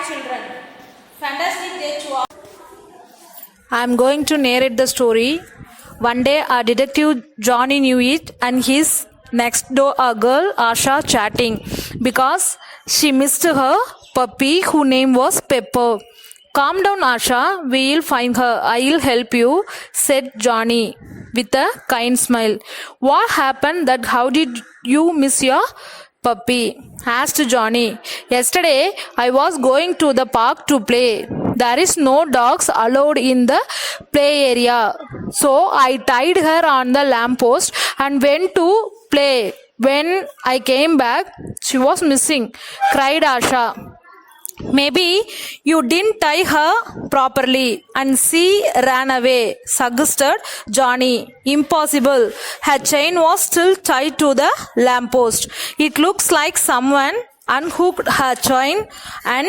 children. Fantastic day to all. I am going to narrate the story. One day, a detective Johnny knew it and his next door a girl Asha chatting because she missed her puppy whose name was Pepper. Calm down, Asha. We'll find her. I'll help you, said Johnny with a kind smile. What happened? That how did you miss your puppy? Asked Johnny. Yesterday, I was going to the park to play. There is no dogs allowed in the play area. So I tied her on the lamppost and went to play. When I came back, she was missing, cried Asha. Maybe you didn't tie her properly and she ran away, suggested Johnny. Impossible. Her chain was still tied to the lamppost. It looks like someone unhooked her chain and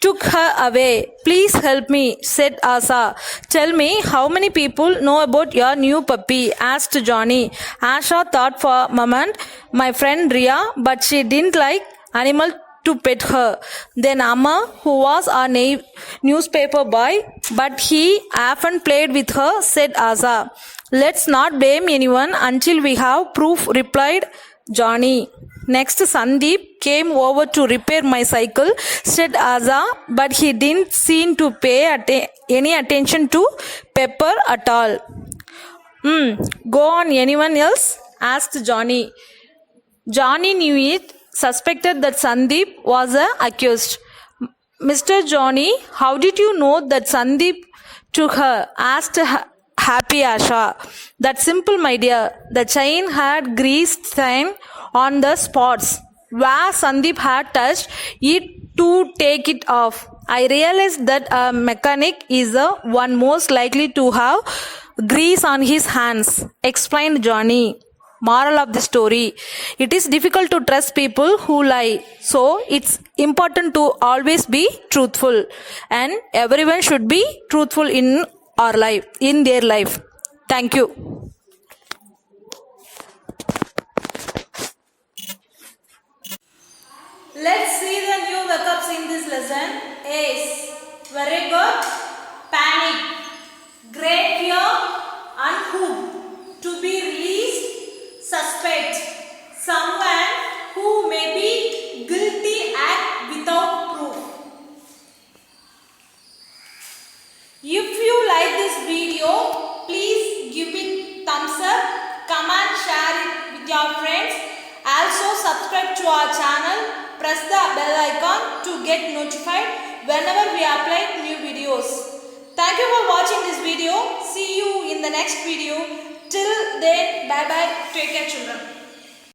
took her away. Please help me, said Asha. Tell me, how many people know about your new puppy? Asked Johnny. Asha thought for a moment. My friend Ria, but she didn't like animal to pet her. Then Amma, who was a newspaper boy, but he often played with her, said Asha. Let's not blame anyone until we have proof, replied Johnny. Next, Sandeep came over to repair my cycle, said Asha, but he didn't seem to pay any attention to Pepper at all. Go on, anyone else? Asked Johnny. Johnny knew it, suspected that Sandeep was the accused. Mr. Johnny, how did you know that Sandeep took her? Asked happy Asha. That's simple, my dear. The chain had grease stain on the spots where Sandeep had touched it to take it off. I realized that a mechanic is the one most likely to have grease on his hands, explained Johnny. Moral of the story: it is difficult to trust people who lie, so it's important to always be truthful, and everyone should be truthful in their life. Thank you. Let's see the new wake-ups in this lesson. Ace. Very good. Panic. Great fear. Unhooked. To be released. Suspect. Someone who may be guilty act without proof. If you like this video, please give it thumbs up, comment, share it with your friends. Also subscribe to our channel, press the bell icon to get notified whenever we upload new videos. Thank you for watching this video. See you in the next video. Till then, bye bye. Take care, children.